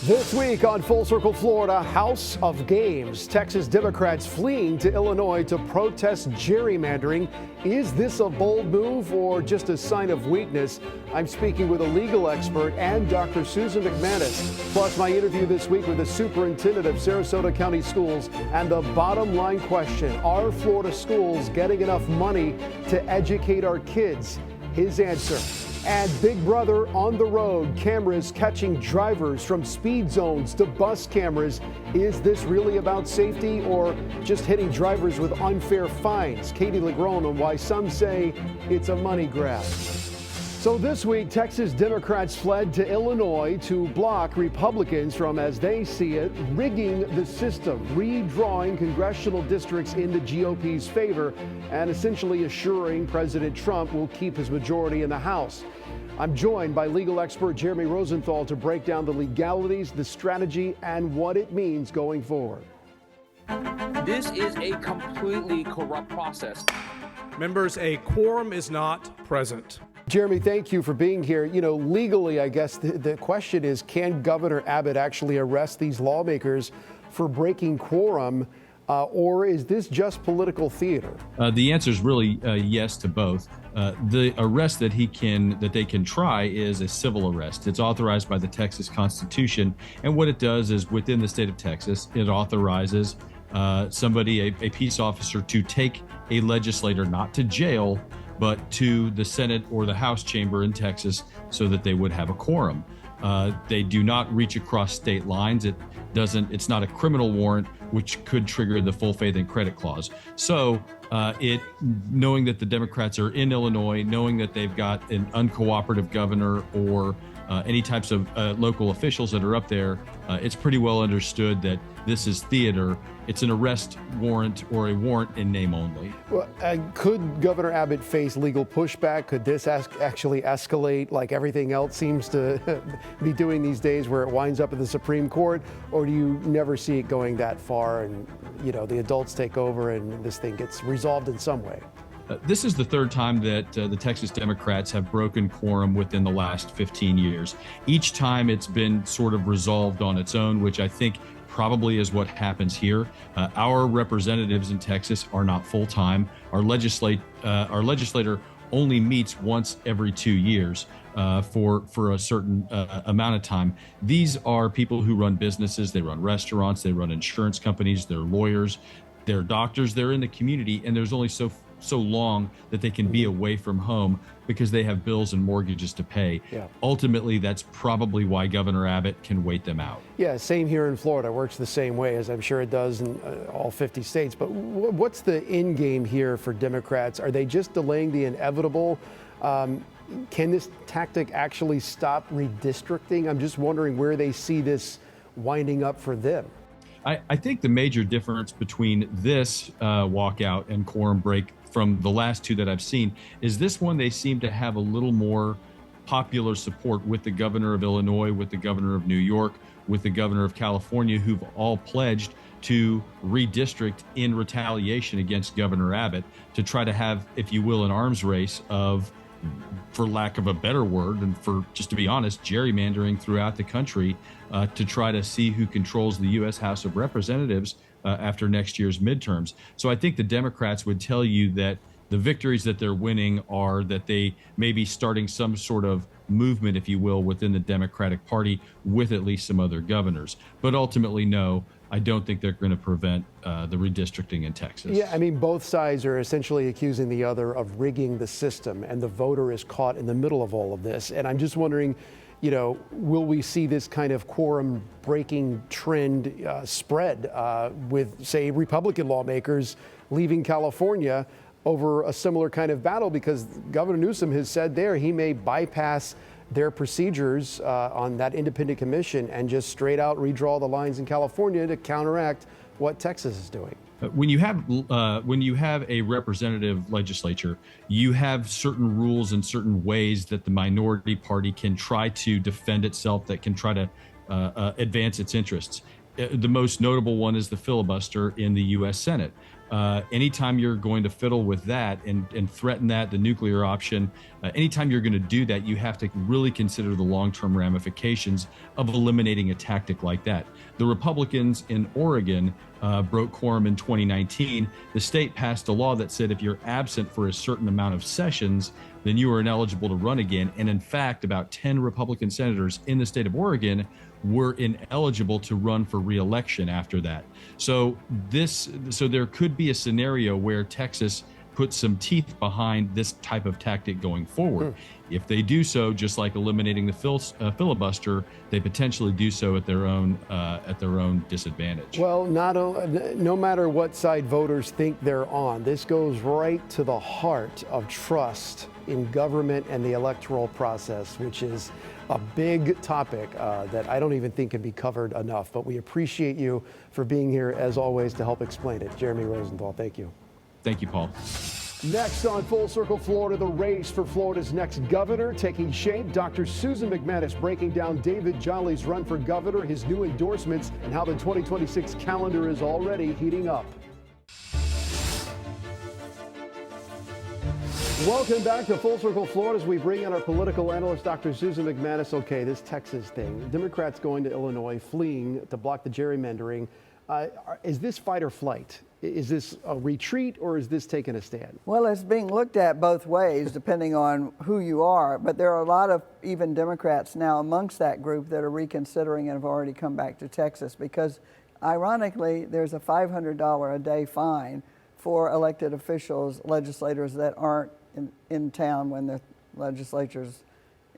This week on Full Circle Florida, House of Games. Texas Democrats fleeing to Illinois to protest gerrymandering. Is this a bold move or just a sign of weakness? I'm speaking with a legal expert and Dr. Susan McManus. Plus, my interview this week with the superintendent of Sarasota County Schools. And the bottom line question, are Florida schools getting enough money to educate our kids? His answer. And Big Brother on the road, cameras catching drivers from speed zones to bus cameras. Is this really about safety or just hitting drivers with unfair fines? Katie Legrone on why some say it's a money grab. So this week, Texas Democrats fled to Illinois to block Republicans from, as they see it, rigging the system, redrawing congressional districts in the GOP's favor, and essentially assuring President Trump will keep his majority in the House. I'm joined by legal expert Jeremy Rosenthal to break down the legalities, the strategy, and what it means going forward. This is a completely corrupt process. Members, a quorum is not present. Jeremy, thank you for being here. You know, legally, I guess the question is, can Governor Abbott actually arrest these lawmakers for breaking quorum, or is this just political theater? The answer is really yes to both. The arrest that they can try is a civil arrest. It's authorized by the Texas Constitution, and what it does is within the state of Texas, it authorizes a peace officer, to take a legislator not to jail, but to the Senate or the House chamber in Texas so that they would have a quorum. They do not reach across state lines. It's not a criminal warrant, which could trigger the full faith and credit clause. So knowing that the Democrats are in Illinois, knowing that they've got an uncooperative governor or any types of local officials that are up there, it's pretty well understood that this is theater. It's an arrest warrant or a warrant in name only. Well, could Governor Abbott face legal pushback? Could this actually escalate like everything else seems to be doing these days, where it winds up at the Supreme Court? Or do you never see it going that far and, the adults take over and this thing gets resolved in some way? This is the third time that the Texas Democrats have broken quorum within the last 15 years. Each time it's been sort of resolved on its own, which I think probably is what happens here. Our representatives in Texas are not full-time. Our legislator only meets once every 2 years for a certain amount of time. These are people who run businesses. They run restaurants. They run insurance companies. They're lawyers. They're doctors. They're in the community, and there's only so long that they can be away from home because they have bills and mortgages to pay. Yeah. Ultimately, that's probably why Governor Abbott can wait them out. Yeah, same here in Florida. It works the same way, as I'm sure it does in all 50 states. But what's the end game here for Democrats? Are they just delaying the inevitable? Can this tactic actually stop redistricting? I'm just wondering where they see this winding up for them. I think the major difference between this walkout and quorum break from the last two that I've seen is this one, they seem to have a little more popular support with the governor of Illinois, with the governor of New York, with the governor of California, who've all pledged to redistrict in retaliation against Governor Abbott to try to have, if you will, an arms race of, for lack of a better word, and for just to be honest, gerrymandering throughout the country to try to see who controls the U.S. House of Representatives after next year's midterms. So I think the Democrats would tell you that the victories that they're winning are that they may be starting some sort of movement, if you will, within the Democratic Party with at least some other governors. But ultimately, no, I don't think they're going to prevent the redistricting in Texas. Yeah, I mean, both sides are essentially accusing the other of rigging the system, and the voter is caught in the middle of all of this. And I'm just wondering, will we see this kind of quorum breaking trend spread with, say, Republican lawmakers leaving California over a similar kind of battle? Because Governor Newsom has said he may bypass their procedures on that independent commission and just straight out redraw the lines in California to counteract what Texas is doing. When you have a representative legislature, you have certain rules and certain ways that the minority party can try to defend itself, that can try to advance its interests. The most notable one is the filibuster in the U.S. Senate. anytime you're going to fiddle with that and threaten that, the nuclear option, anytime you're going to do that, you have to really consider the long-term ramifications of eliminating a tactic like that. The Republicans in Oregon broke quorum in 2019. The state passed a law that said if you're absent for a certain amount of sessions, then you are ineligible to run again. And in fact, about 10 Republican senators in the state of Oregon were ineligible to run for re-election after that. So there could be a scenario where Texas puts some teeth behind this type of tactic going forward. If they do so, just like eliminating the filibuster, they potentially do so at their own disadvantage. Well, no matter what side voters think they're on, this goes right to the heart of trust in government and the electoral process, which is a big topic that I don't even think can be covered enough. But we appreciate you for being here, as always, to help explain it. Jeremy Rosenthal, thank you. Thank you, Paul. Next on Full Circle Florida, the race for Florida's next governor taking shape. Dr. Susan McManus breaking down David Jolly's run for governor, his new endorsements, and how the 2026 calendar is already heating up. Welcome back to Full Circle Florida as we bring in our political analyst, Dr. Susan McManus. Okay, this Texas thing, Democrats going to Illinois, fleeing to block the gerrymandering. Is this fight or flight? Is this a retreat or is this taking a stand? Well, it's being looked at both ways depending on who you are, but there are a lot of even Democrats now amongst that group that are reconsidering and have already come back to Texas because, ironically, there's a $500 a day fine for elected officials, legislators that aren't in town when the legislature's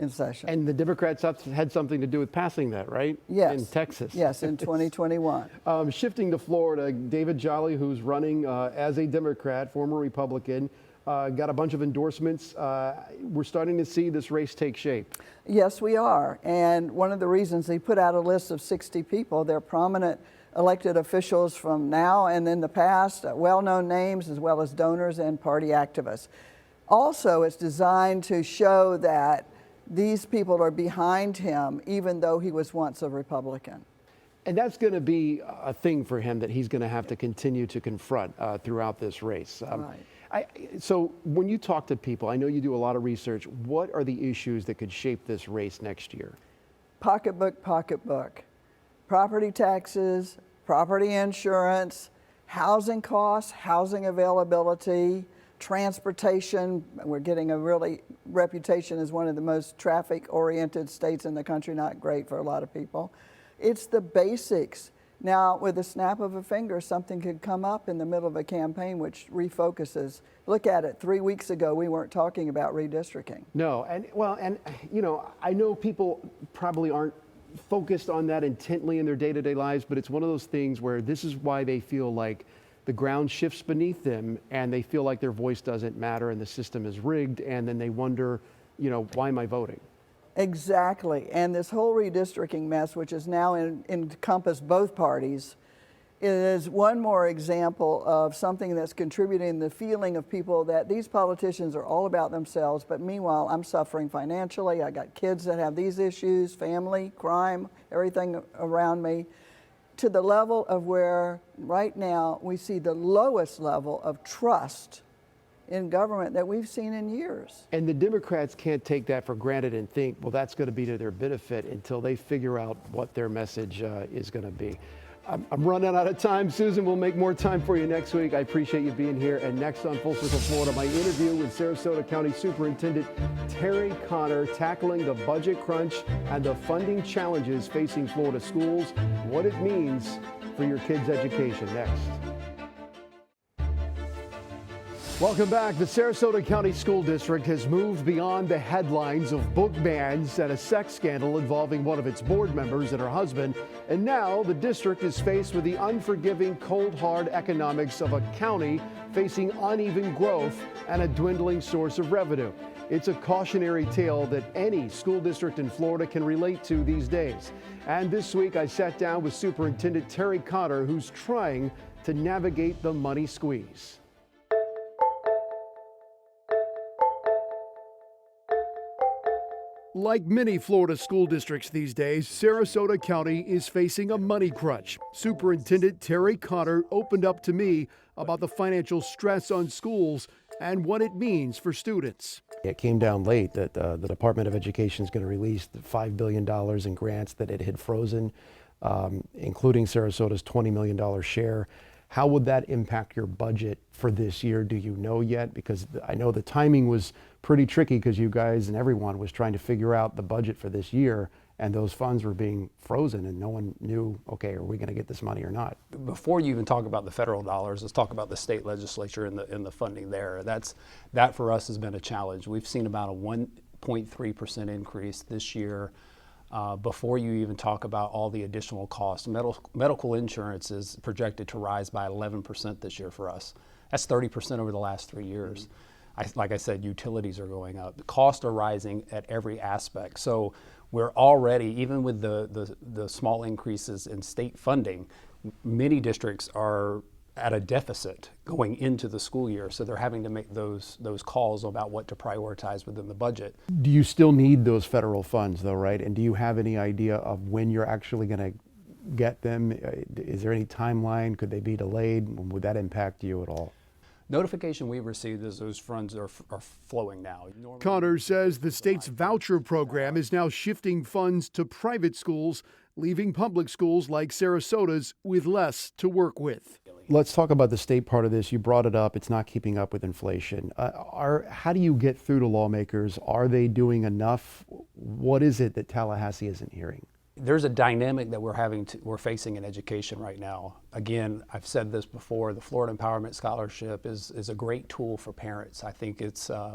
in session. And the Democrats had something to do with passing that, right? Yes. In Texas. Yes, in 2021. Shifting to Florida, David Jolly, who's running as a Democrat, former Republican, got a bunch of endorsements. We're starting to see this race take shape. Yes, we are. And one of the reasons he put out a list of 60 people, they're prominent elected officials from now and in the past, well-known names as well as donors and party activists. Also, it's designed to show that these people are behind him, even though he was once a Republican. And that's going to be a thing for him that he's going to have to continue to confront throughout this race. Right. So when you talk to people, I know you do a lot of research, what are the issues that could shape this race next year? Pocketbook, pocketbook. Property taxes, property insurance, housing costs, housing availability, transportation. We're getting a really reputation as one of the most traffic-oriented states in the country, not great for a lot of people. It's the basics. Now, with a snap of a finger, something could come up in the middle of a campaign which refocuses. Look at it. 3 weeks ago, we weren't talking about redistricting. No, and you know, I know people probably aren't focused on that intently in their day-to-day lives, but it's one of those things where this is why they feel like the ground shifts beneath them and they feel like their voice doesn't matter and the system is rigged, and then they wonder, you know, why am I voting? Exactly. And this whole redistricting mess, which is now encompassed both parties, is one more example of something that's contributing the feeling of people that these politicians are all about themselves, but meanwhile, I'm suffering financially. I got kids that have these issues, family, crime, everything around me, to the level of where right now we see the lowest level of trust in government that we've seen in years. And the Democrats can't take that for granted and think, well, that's going to be to their benefit until they figure out what their message is going to be. I'm running out of time. Susan, we'll make more time for you next week. I appreciate you being here. And next on Full Circle Florida, my interview with Sarasota County Superintendent Terry Connor, tackling the budget crunch and the funding challenges facing Florida schools, what it means for your kids' education. Next. Welcome back. The Sarasota County School District has moved beyond the headlines of book bans and a sex scandal involving one of its board members and her husband. And now the district is faced with the unforgiving, cold, hard economics of a county facing uneven growth and a dwindling source of revenue. It's a cautionary tale that any school district in Florida can relate to these days. And this week I sat down with Superintendent Terry Connor, who's trying to navigate the money squeeze. Like many Florida school districts these days, Sarasota County is facing a money crunch. Superintendent Terry Connor opened up to me about the financial stress on schools and what it means for students. It came down late that the Department of Education is going to release the $5 billion in grants that it had frozen, including Sarasota's $20 million share. How would that impact your budget for this year? Do you know yet? Because I know the timing was pretty tricky because you guys and everyone was trying to figure out the budget for this year, and those funds were being frozen and no one knew, okay, are we going to get this money or not? Before you even talk about the federal dollars, let's talk about the state legislature and the funding there. That for us has been a challenge. We've seen about a 1.3% increase this year. Before you even talk about all the additional costs, medical insurance is projected to rise by 11% this year for us. That's 30% over the last 3 years. Like I said, utilities are going up. The costs are rising at every aspect. So we're already, even with the small increases in state funding, many districts are at a deficit going into the school year. So they're having to make those calls about what to prioritize within the budget. Do you still need those federal funds though, right? And do you have any idea of when you're actually going to get them? Is there any timeline? Could they be delayed? Would that impact you at all? Notification we've received is those funds are flowing now. Connor says the state's voucher program is now shifting funds to private schools, leaving public schools like Sarasota's with less to work with. Let's talk about the state part of this. You brought it up. It's not keeping up with inflation. How do you get through to lawmakers? Are they doing enough? What is it that Tallahassee isn't hearing? There's a dynamic that we're facing in education right now. Again, I've said this before, the Florida Empowerment Scholarship is a great tool for parents. I think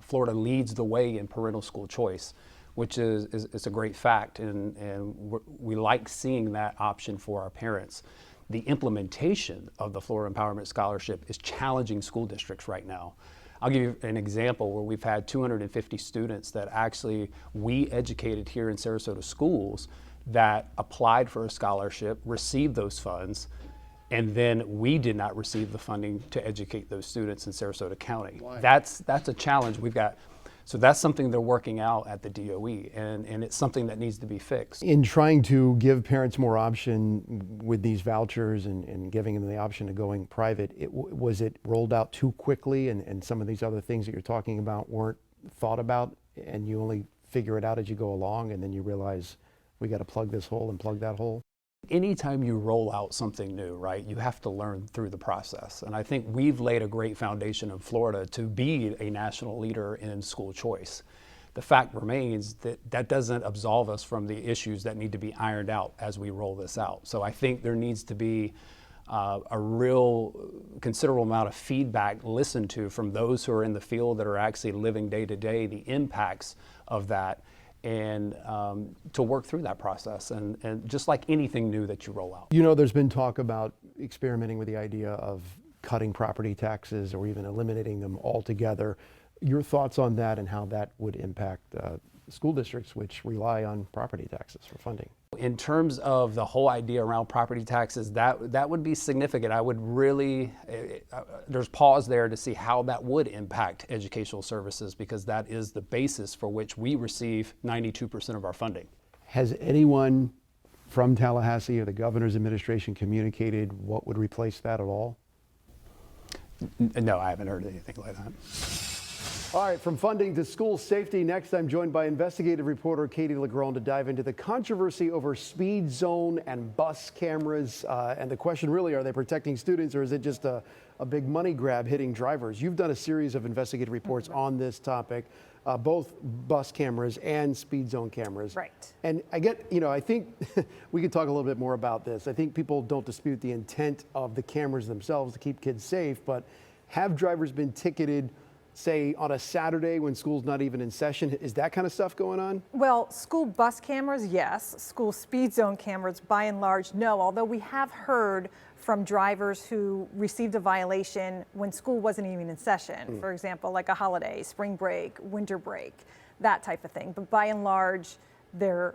Florida leads the way in parental school choice, which is a great fact, and we like seeing that option for our parents. The implementation of the Florida Empowerment Scholarship is challenging school districts right now. I'll give you an example where we've had 250 students that actually we educated here in Sarasota schools that applied for a scholarship, received those funds, and then we did not receive the funding to educate those students in Sarasota County. Why? That's a challenge we've got. So that's something they're working out at the DOE, and it's something that needs to be fixed. In trying to give parents more option with these vouchers and giving them the option of going private, was it rolled out too quickly and some of these other things that you're talking about weren't thought about, and you only figure it out as you go along and then you realize we got to plug this hole and plug that hole? Anytime you roll out something new, right, you have to learn through the process. And I think we've laid a great foundation in Florida to be a national leader in school choice. The fact remains that that doesn't absolve us from the issues that need to be ironed out as we roll this out. So I think there needs to be a real considerable amount of feedback listened to from those who are in the field that are actually living day to day the impacts of that, and to work through that process, and just like anything new that you roll out. You know, there's been talk about experimenting with the idea of cutting property taxes or even eliminating them altogether. Your thoughts on that and how that would impact school districts which rely on property taxes for funding? In terms of the whole idea around property taxes, that would be significant. I would really, there's pause there to see how that would impact educational services, because that is the basis for which we receive 92% of our funding. Has anyone from Tallahassee or the governor's administration communicated what would replace that at all? No, I haven't heard anything like that. All right, from funding to school safety. Next, I'm joined by investigative reporter Katie Legrand to dive into the controversy over speed zone and bus cameras. And the question really, are they protecting students, or is it just a big money grab hitting drivers? You've done a series of investigative reports on this topic, both bus cameras and speed zone cameras. Right. And I think we could talk a little bit more about this. I think people don't dispute the intent of the cameras themselves to keep kids safe, but have drivers been ticketed, say, on a Saturday when school's not even in session? Is that kind of stuff going on? Well, school bus cameras, yes. School speed zone cameras, by and large, no. Although we have heard from drivers who received a violation when school wasn't even in session. For example, like a holiday, spring break, winter break, that type of thing. But by and large, they're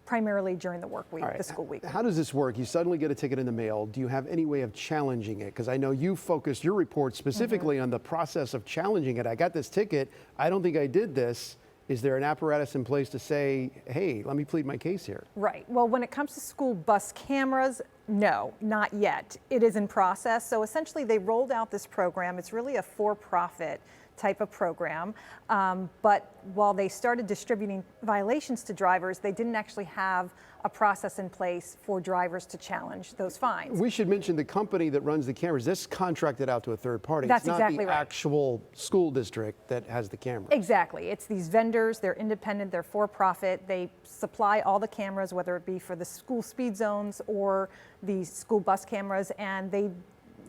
primarily during the work week, the school week. How does this work? You suddenly get a ticket in the mail. Do you have any way of challenging it? Because I know you focused your report specifically on the process of challenging it. I got this ticket. I don't think I did this. Is there an apparatus in place to say, hey, let me plead my case here? Right. Well, when it comes to school bus cameras, no, not yet. It is in process. So essentially, they rolled out this program. It's really a for-profit type of program. But while they started distributing violations to drivers, they didn't actually have a process in place for drivers to challenge those fines. We should mention the company that runs the cameras. This contracted out to a third party. That's it's not exactly the right. actual school district that has the camera. Exactly. It's these vendors. They're independent. They're for profit. They supply all the cameras, whether it be for the school speed zones or the school bus cameras. And they,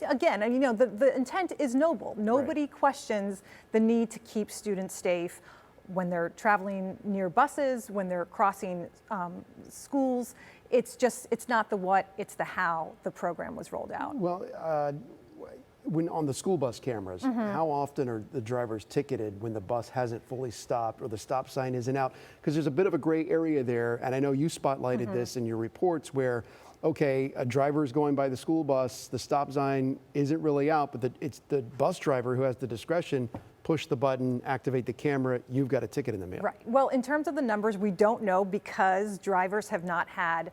again, and you know, the intent is noble. Nobody questions the need to keep students safe when they're traveling near buses, when they're crossing schools. It's just, it's not the what, it's the how the program was rolled out. Well, when on the school bus cameras, how often are the drivers ticketed when the bus hasn't fully stopped or the stop sign isn't out? Because there's a bit of a gray area there, and I know you spotlighted this in your reports where, okay, a driver is going by the school bus, the stop sign isn't really out, but it's the bus driver who has the discretion. Push the button, activate the camera, you've got a ticket in the mail. Right. Well, in terms of the numbers, we don't know because drivers have not had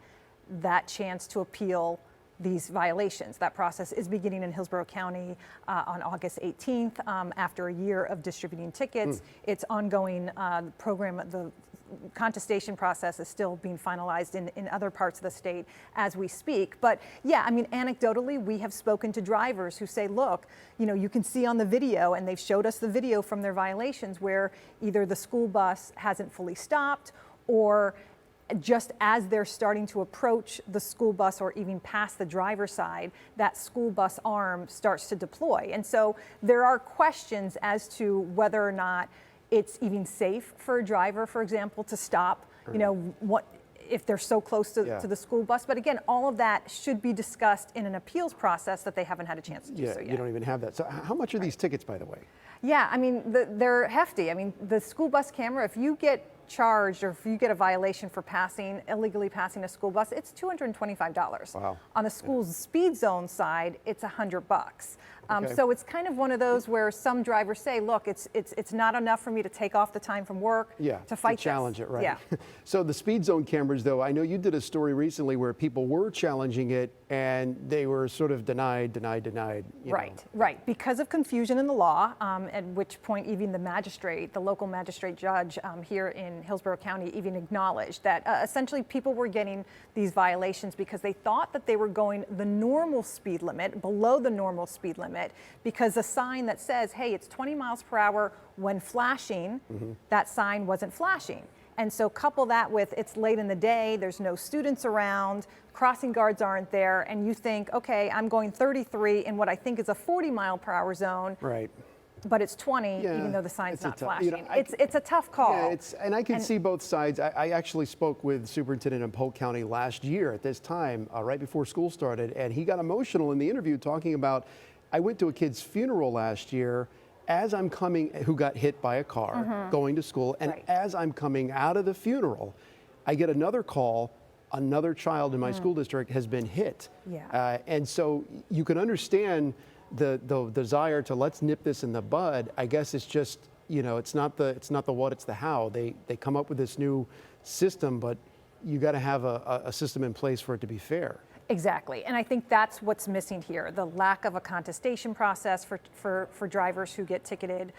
that chance to appeal these violations. That process is beginning in Hillsborough County on August 18th after a year of distributing tickets. It's ongoing program. The contestation process is still being finalized in other parts of the state as we speak. But yeah, I mean, anecdotally, we have spoken to drivers who say, look, you know, you can see on the video, and they've showed us the video from their violations where either the school bus hasn't fully stopped or just as they're starting to approach the school bus or even past the driver's side, that school bus arm starts to deploy. And so there are questions as to whether or not it's even safe for a driver, for example, to stop, you know, what if they're so close to the school bus. But again, all of that should be discussed in an appeals process that they haven't had a chance to do so yet. You don't even have that. So how much are these tickets, by the way? Yeah, I mean, they're hefty. I mean, the school bus camera, if you get charged or if you get a violation for illegally passing a school bus, it's $225. Wow. On the school's speed zone side, it's $100. Okay. So it's kind of one of those where some drivers say, look, it's not enough for me to take off the time from work to fight to challenge it, right? Yeah. So the speed zone cameras, though, I know you did a story recently where people were challenging it and they were sort of denied. Right. Because of confusion in the law, at which point even the local magistrate judge here in Hillsborough County even acknowledged that essentially people were getting these violations because they thought that they were going the normal speed limit, below the normal speed limit, because a sign that says, hey, it's 20 miles per hour when flashing, that sign wasn't flashing. And so couple that with it's late in the day, there's no students around, crossing guards aren't there, and you think, okay, I'm going 33 in what I think is a 40 mile per hour zone. Right. But it's 20, even though the sign's not flashing. You know, it's a tough call. Yeah, and I can see both sides. I actually spoke with the superintendent of Polk County last year at this time, right before school started, and he got emotional in the interview talking about, I went to a kid's funeral last year as I'm coming, who got hit by a car going to school, and as I'm coming out of the funeral, I get another call. Another child in my school district has been hit. Yeah. And so you can understand the desire to let's nip this in the bud. I guess it's just, you know, it's not the what, it's the how. They come up with this new system, but you got to have a system in place for it to be fair. Exactly, and I think that's what's missing here, the lack of a contestation process for drivers who get ticketed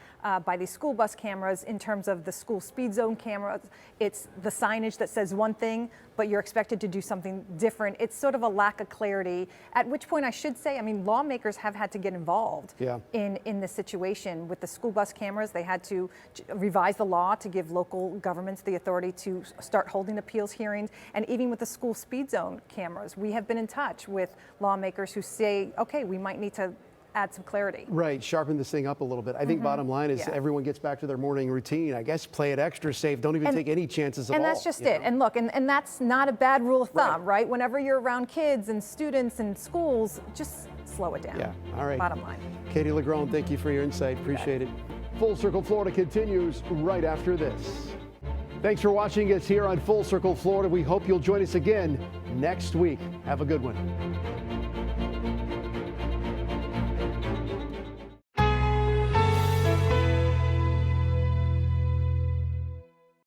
by these school bus cameras. In terms of the school speed zone cameras, it's the signage that says one thing, but you're expected to do something different. It's sort of a lack of clarity, at which point I should say, I mean, lawmakers have had to get involved in this situation. With the school bus cameras, they had to revise the law to give local governments the authority to start holding appeals hearings, and even with the school speed zone cameras, we have been in touch with lawmakers who say, okay, we might need to add some clarity. Right, sharpen this thing up a little bit. I think bottom line is everyone gets back to their morning routine. I guess play it extra safe. Don't even take any chances at all. And that's just it. And look, and that's not a bad rule of thumb, right? Whenever you're around kids and students and schools, just slow it down. Yeah, all right. Bottom line. Katie LaGrone, thank you for your insight. Appreciate it. Full Circle Florida continues right after this. Thanks for watching us here on Full Circle Florida. We hope you'll join us again next week. Have a good one.